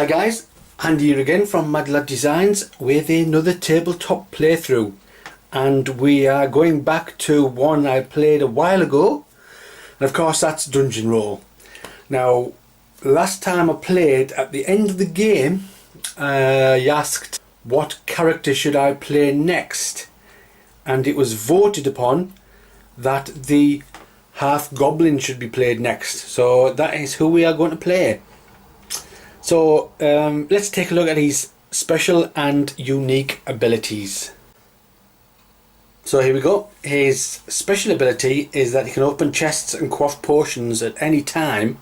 Hi guys, Andy here again from Mad Lad Designs with another tabletop playthrough, and we are going back to one I played a while ago, and of course that's Dungeon Roll. Now last time I played, at the end of the game I asked what character should I play next, and it was voted upon that the Half Goblin should be played next, so that is who we are going to play. So let's take a look at his special and unique abilities. So here we go. His special ability is that he can open chests and quaff potions at any time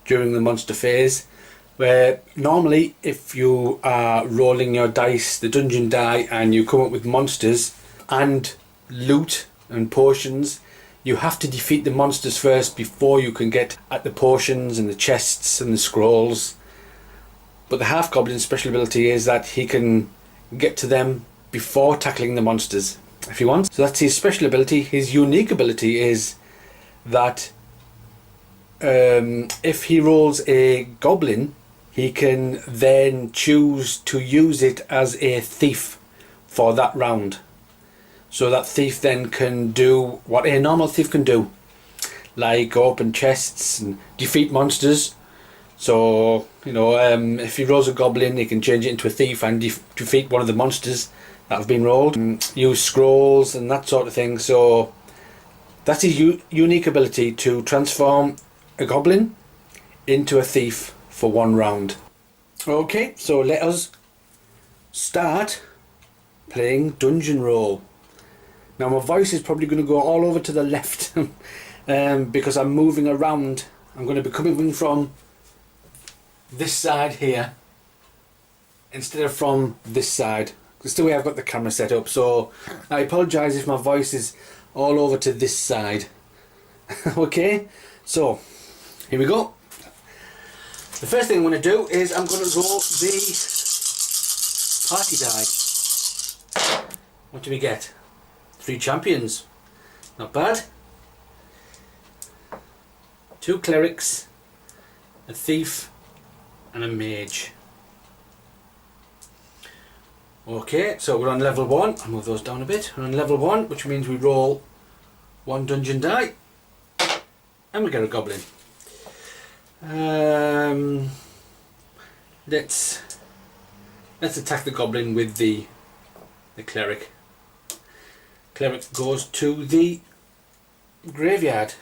during the monster phase, where normally if you are rolling your dice, the dungeon die, and you come up with monsters and loot and potions, you have to defeat the monsters first before you can get at the potions and the chests and the scrolls. But the Half Goblin's special ability is that he can get to them before tackling the monsters if he wants. So that's his special ability. His unique ability is that if he rolls a goblin, he can then choose to use it as a thief for that round. So that thief then can do what a normal thief can do, like open chests and defeat monsters. So, you know, if he rolls a goblin, he can change it into a thief and defeat one of the monsters that have been rolled. Use scrolls and that sort of thing. So that's his unique ability, to transform a goblin into a thief for one round. Okay, so let us start playing Dungeon Roll. Now my voice is probably going to go all over to the left because I'm moving around. I'm going to be coming from this side here instead of from this side. It's the way I've got the camera set up, so I apologise if my voice is all over to this side. Okay, so here we go. The first thing I'm going to do is I'm going to roll the party die. What do we get? 3 champions. Not bad. 2 clerics, a thief and a mage. Okay, so we're on level 1. I'll move those down a bit. We're on level 1, which means we roll 1 dungeon die and we get a goblin. Let's attack the goblin with the cleric. Cleric goes to the graveyard.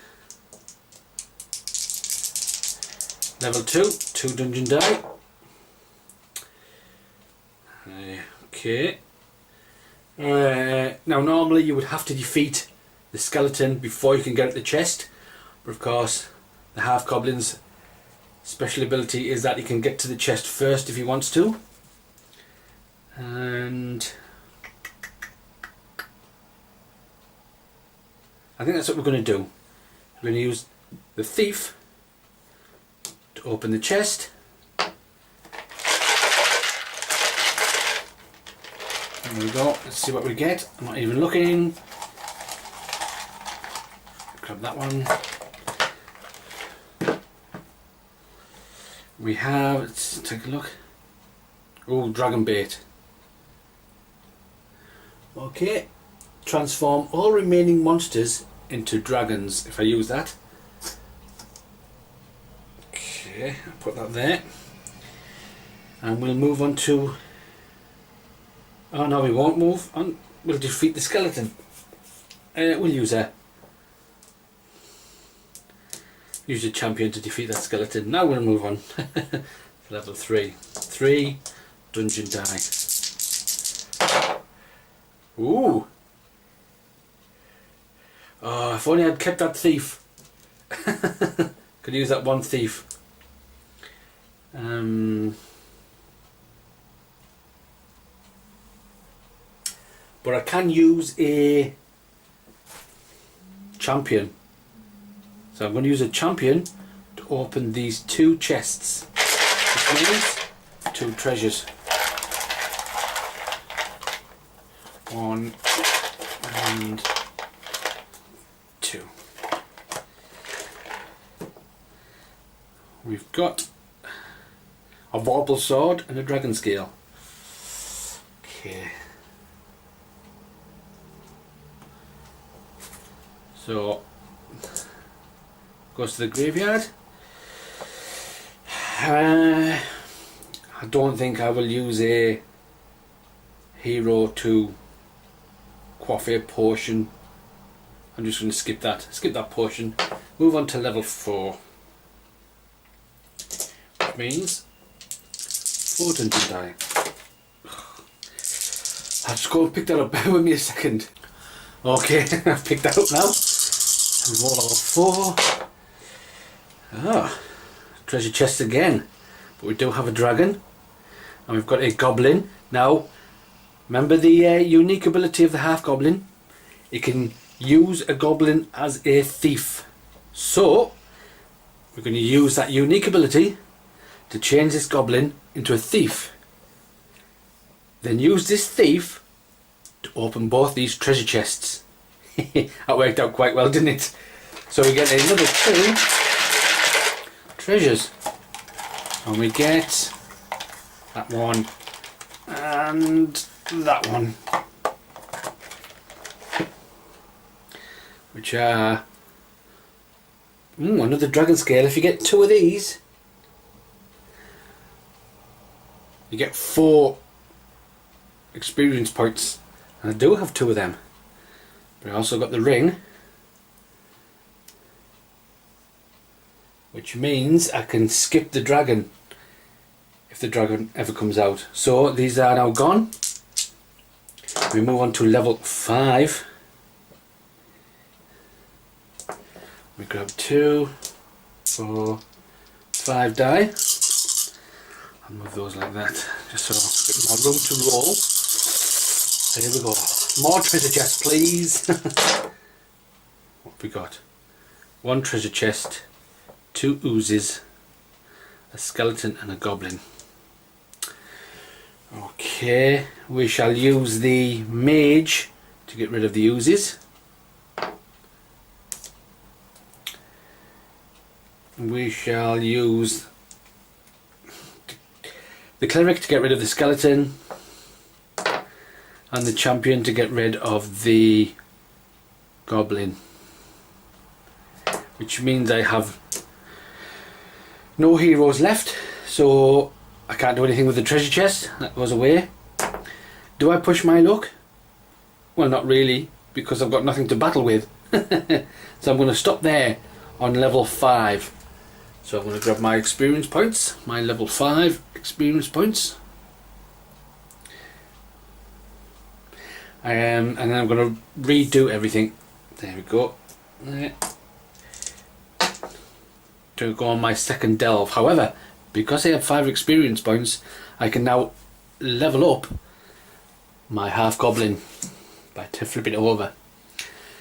Level 2, 2 dungeon die. Okay. Now normally you would have to defeat the skeleton before you can get at the chest, but of course the Half Goblin's special ability is that he can get to the chest first if he wants to. And I think that's what we're going to do. We're going to use the thief to open the chest. There we go. Let's see what we get. I'm not even looking. Grab that one. We have, let's take a look. Oh, dragon bait. Okay. Transform all remaining monsters into dragons if I use that. Okay, I'll put that there. And we'll move on to... Oh no, we won't move on. We'll defeat the skeleton. We'll use a champion to defeat that skeleton. Now we'll move on. Level 3. 3 dungeon die. Ooh! Oh, if only I'd kept that thief. Could use that one thief. But I can use a champion. So I'm going to use a champion to open these 2 chests, which means 2 treasures. 1 and 2. We've got a vorpal sword and a dragon scale. Okay. So, goes to the graveyard. I don't think I will use a hero to quaff a potion. I'm just going to skip that potion. Move on to level 4. Which means 4 dungeon die. I'll just go and pick that up. Bear with me a second. Okay, I've picked that up now. And roll level 4. Ah, treasure chest again. But we do have a dragon. And we've got a goblin. Now, remember the unique ability of the Half Goblin? It can use a goblin as a thief. So, we're going to use that unique ability to change this goblin into a thief. Then use this thief to open both these treasure chests. That worked out quite well, didn't it? So we get another 2 treasures. And we get that one and that one. Which are another dragon scale. If you get 2 of these, you get 4 experience points. And I do have 2 of them. But I also got the ring, which means I can skip the dragon if the dragon ever comes out. So these are now gone. We move on to level 5. We grab 2, 4, 5 die. I'll move those like that, just so a bit more room to roll. So here we go. More treasure chests, please. What have we got? 1 treasure chest, 2 oozes, a skeleton and a goblin. Okay, we shall use the mage to get rid of the oozes. We shall use the cleric to get rid of the skeleton, and the champion to get rid of the goblin. Which means I have no heroes left, so I can't do anything with the treasure chest. That goes away. Do I push my luck? Well, not really, because I've got nothing to battle with. So I'm going to stop there on level 5. So I'm going to grab my experience points, my level 5 experience points. And then I'm going to redo everything. There we go. To go on my second delve. However, because I have 5 experience points, I can now level up my Half Goblin by flipping it over.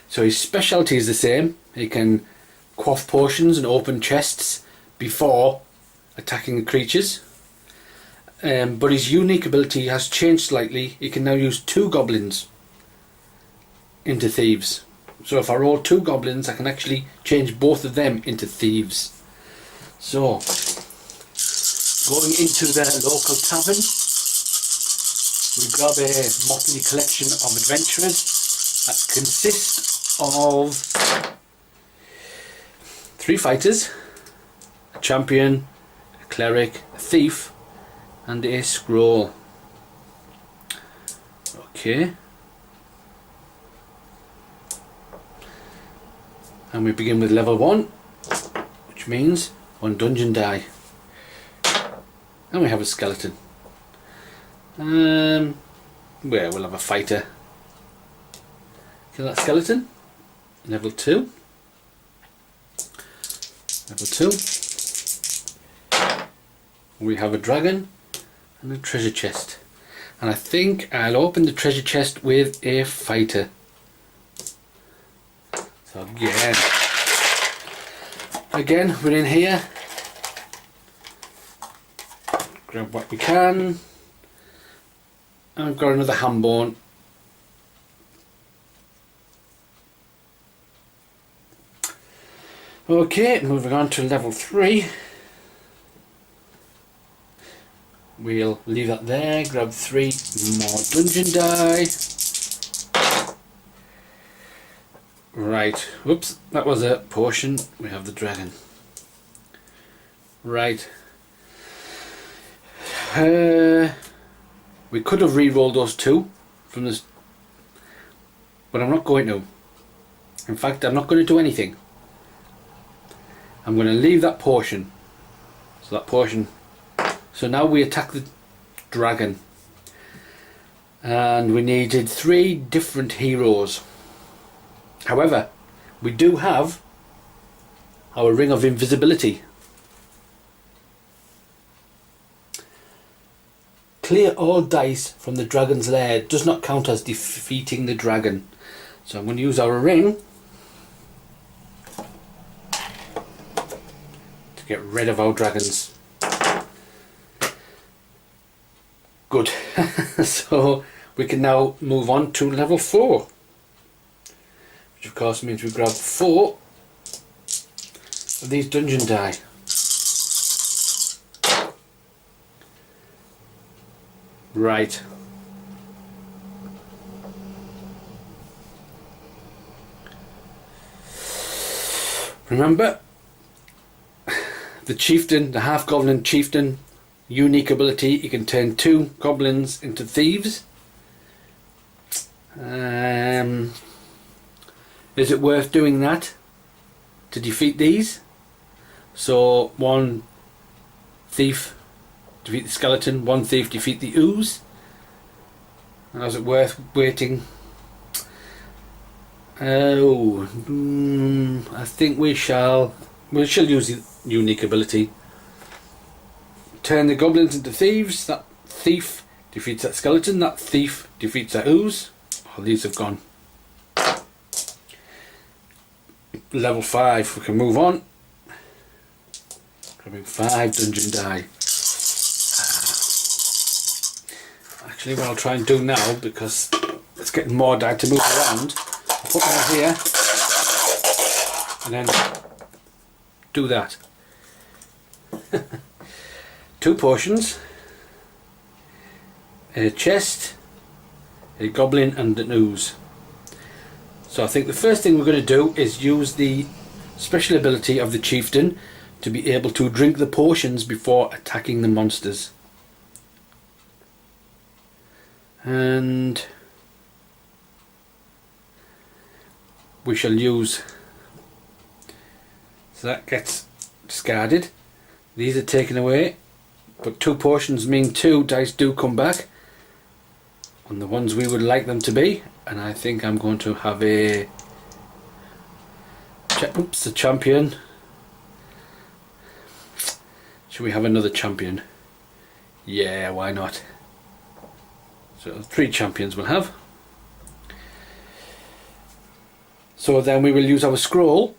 So his specialty is the same. He can quaff potions and open chests before attacking the creatures. But his unique ability has changed slightly. He can now use 2 goblins into thieves. So if I roll 2 goblins, I can actually change both of them into thieves. So, going into the local tavern, we grab a motley collection of adventurers that consist of 3 fighters, a champion, a cleric, a thief, and a scroll. Okay. And we begin with level 1, which means 1 dungeon die. And we have a skeleton. Well, we'll have a fighter. Kill that skeleton. Level 2. Level 2. We have a dragon and a treasure chest. And I think I'll open the treasure chest with a fighter. So again, we're in here. Grab what we can. And we've got another ham bone. Okay, moving on to level 3. we'll leave that there, grab 3 more dungeon die. Right, whoops, that was a potion. We have the dragon. Right. We could have re-rolled those 2 from this, but I'm not going to. In fact, I'm not going to do anything. I'm going to leave that potion. So that potion. So now we attack the dragon. And we needed 3 different heroes. However, we do have our ring of invisibility. Clear all dice from the dragon's lair. It does not count as defeating the dragon. So I'm going to use our ring to get rid of our dragons. Good. So we can now move on to level 4. Which of course means we grab 4 of these dungeon die. Right. Remember, the chieftain, the half goblin chieftain, unique ability, he can turn 2 goblins into thieves. Is it worth doing that to defeat these? So 1 thief defeat the skeleton, 1 thief defeat the ooze. And is it worth waiting? Oh, I think we shall use the unique ability. Turn the goblins into thieves. That thief defeats that skeleton. That thief defeats that ooze. All these have gone. Level 5, we can move on. Grabbing 5 dungeon die. Actually, what I'll try and do now, because it's getting more die to move around, I'll put them here and then do that. 2 potions, a chest, a goblin and an ooze. So I think the first thing we're going to do is use the special ability of the chieftain to be able to drink the potions before attacking the monsters. And we shall use, so that gets discarded. These are taken away, but 2 potions mean 2 dice do come back on the ones we would like them to be. And I think I'm going to have a champion. Should we have another champion? Yeah, why not? So 3 champions we'll have. So then we will use our scroll.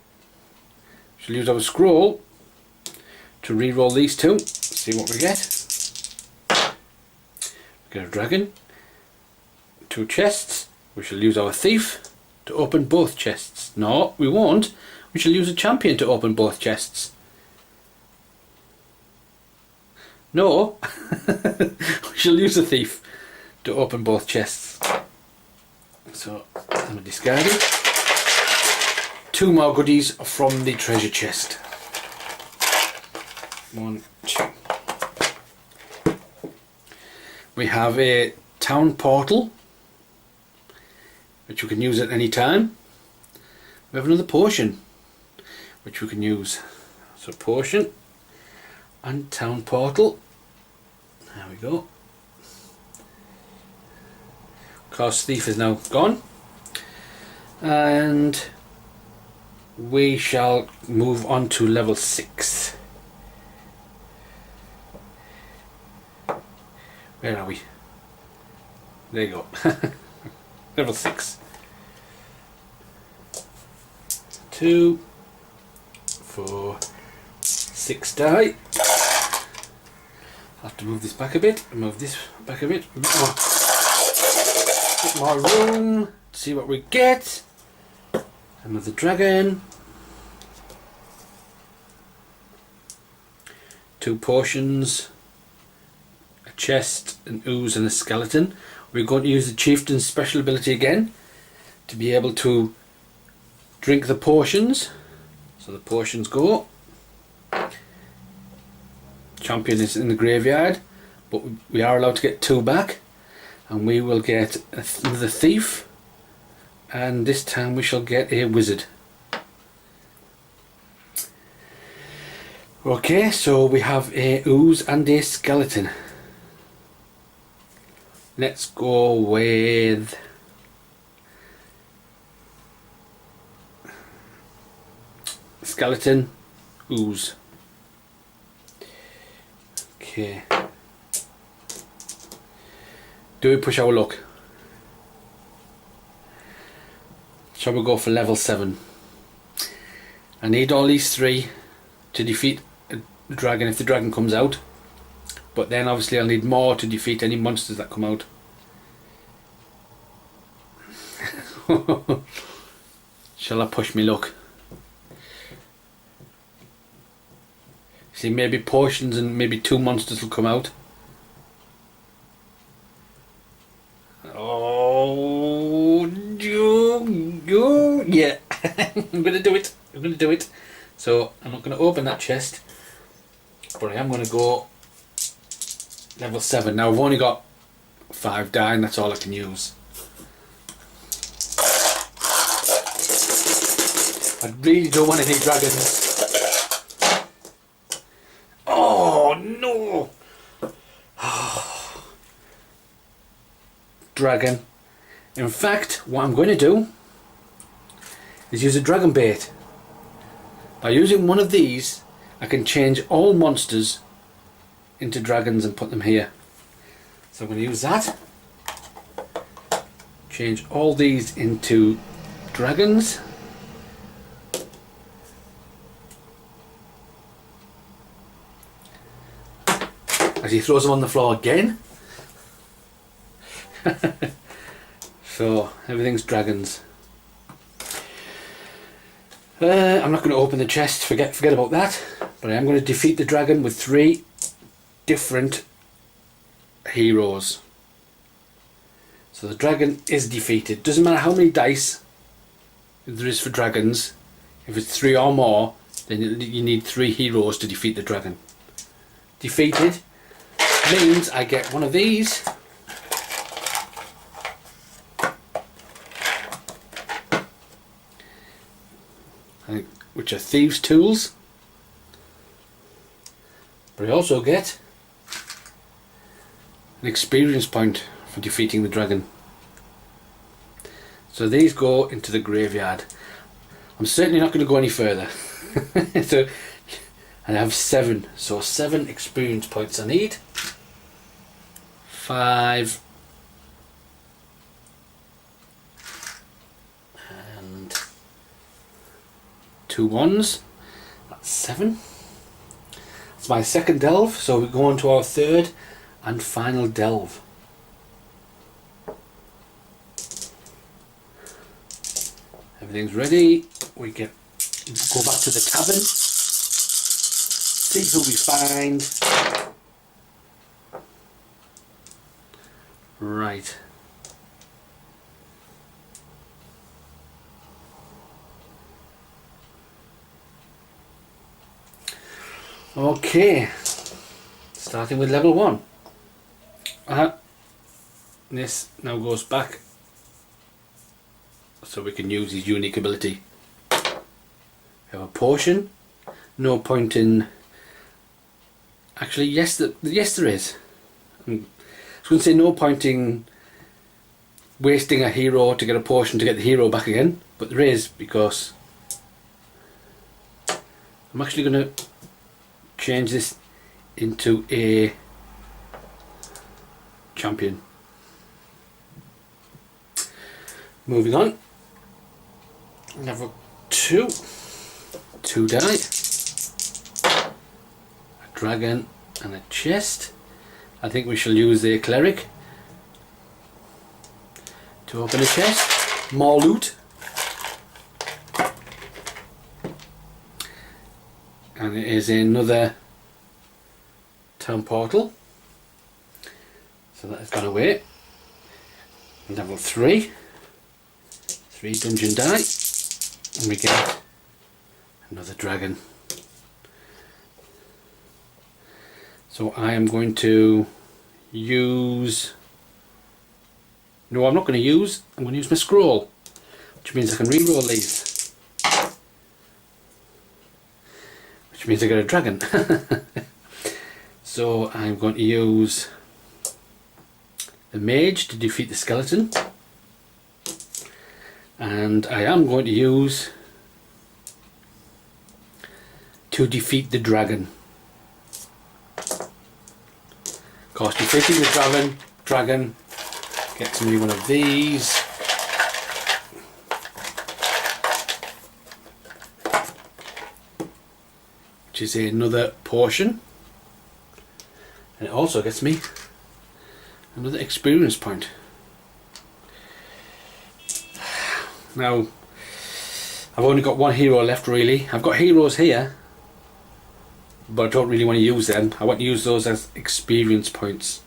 We'll use our scroll to re-roll these 2. See what we get. We get a dragon. 2 chests. We shall use our thief to open both chests. No, we won't. We shall use a champion to open both chests. No, we shall use a thief to open both chests. So I'm going to discard it. 2 more goodies from the treasure chest. 1, 2. We have a town portal, which we can use at any time. We have another potion, which we can use. So potion and town portal. There we go. Of course, thief is now gone. And we shall move on to level 6. Where are we? There you go. Level 6. 2, 4, 6 die. I'll have to move this back a bit. Move this back a bit. A bit more room. See what we get. Another dragon. 2 potions. A chest, an ooze and a skeleton. We're going to use the chieftain's special ability again to be able to drink the potions. So the potions go. Champion is in the graveyard, but we are allowed to get 2 back, and we will get another thief, and this time we shall get a wizard. Okay, so we have a ooze and a skeleton. Let's go with skeleton, ooze. Okay. Do we push our luck? Shall we go for level 7? I need all these 3 to defeat a dragon if the dragon comes out. But then obviously I'll need more to defeat any monsters that come out. Shall I push me luck? See, maybe potions and maybe 2 monsters will come out. Oh, yeah. I'm going to do it. I'm going to do it. So I'm not going to open that chest, but I am going to go level 7. Now I've only got 5 die, and that's all I can use. I really don't want any dragons. Oh no! Dragon. In fact, what I'm going to do is use a dragon bait. By using one of these, I can change all monsters into dragons and put them here. So I'm going to use that. Change all these into dragons. As he throws them on the floor again. So everything's dragons. I'm not going to open the chest, forget about that, but I am going to defeat the dragon with 3 different heroes. So the dragon is defeated. Doesn't matter how many dice there is for dragons, if it's 3 or more, then you need 3 heroes to defeat the dragon. Defeated means I get one of these. Which are thieves' tools, but I also get an experience point for defeating the dragon. So these go into the graveyard. I'm certainly not going to go any further. So I have 7, so 7 experience points I need. 5 and 2 1s, that's 7. It's my second delve, so we go on to our third and final delve. Everything's ready. We go back to the tavern, see who we find. Right. Okay, starting with level 1. This now goes back so we can use his unique ability. We have a potion. No point in... Actually, yes there is. I was going to say no point in wasting a hero to get a potion to get the hero back again, but there is, because I'm actually going to change this into a champion. Moving on, level 2, 2 die, a dragon and a chest. I think we shall use a cleric to open a chest. More loot. And it is another town portal. So that has gone away. Level 3. 3 dungeon die. And we get another dragon. So I am going to use... No, I'm not going to use. I'm going to use my scroll. Which means I can re-roll these. Which means I get a dragon. So I'm going to use the mage to defeat the skeleton. And I am going to use to defeat the dragon. Of course, defeating the dragon gets me one of these. Which is another potion. And it also gets me another experience point. Now, I've only got one hero left really. I've got heroes here, but I don't really want to use them. I want to use those as experience points.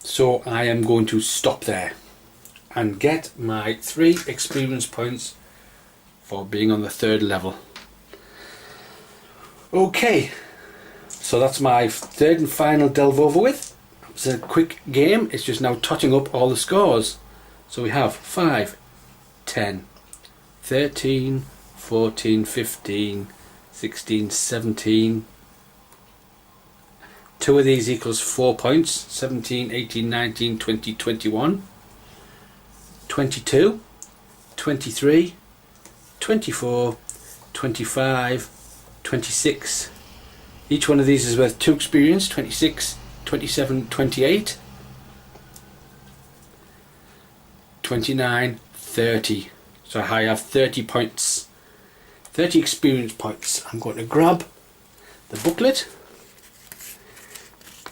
So I am going to stop there and get my 3 experience points for being on the 3rd level. Okay, so that's my 3rd and final delve over with. It's a quick game. It's just now totting up all the scores. So we have 5, 10, 13, 14, 15, 16, 17. 2 of these equals 4 points. 17, 18, 19, 20, 21, 22, 23, 24, 25, 26. Each one of these is worth 2 experience. 26, 27, 28, 29, 30. So I have 30 points, 30 experience points. I'm going to grab the booklet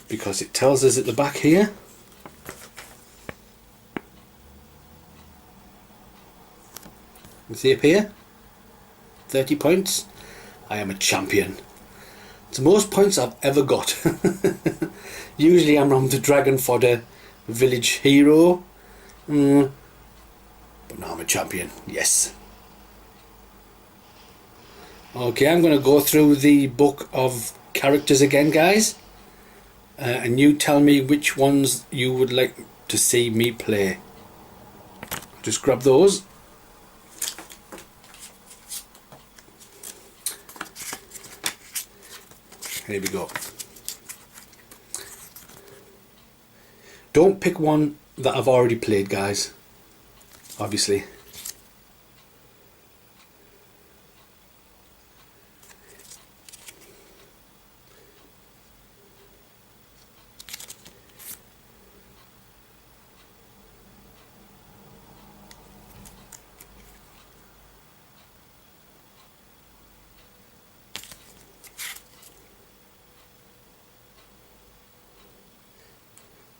because it tells us at the back here. You see up here, 30 points. I am a champion. It's the most points I've ever got. Usually I'm on the dragon for the village hero. But now I'm a champion. Yes. Okay, I'm going to go through the book of characters again, guys. And you tell me which ones you would like to see me play. Just grab those. Here we go. Don't pick one that I've already played, guys. Obviously.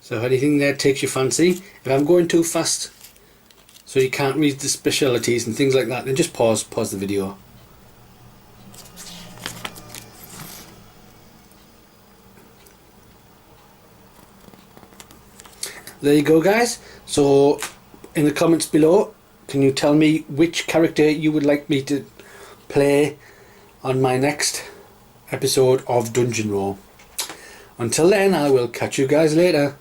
So if anything there takes your fancy, if I'm going too fast so you can't read the specialities and things like that, then just pause the video. There you go, guys. So in the comments below, can you tell me which character you would like me to play on my next episode of Dungeon Roll? Until then, I will catch you guys later.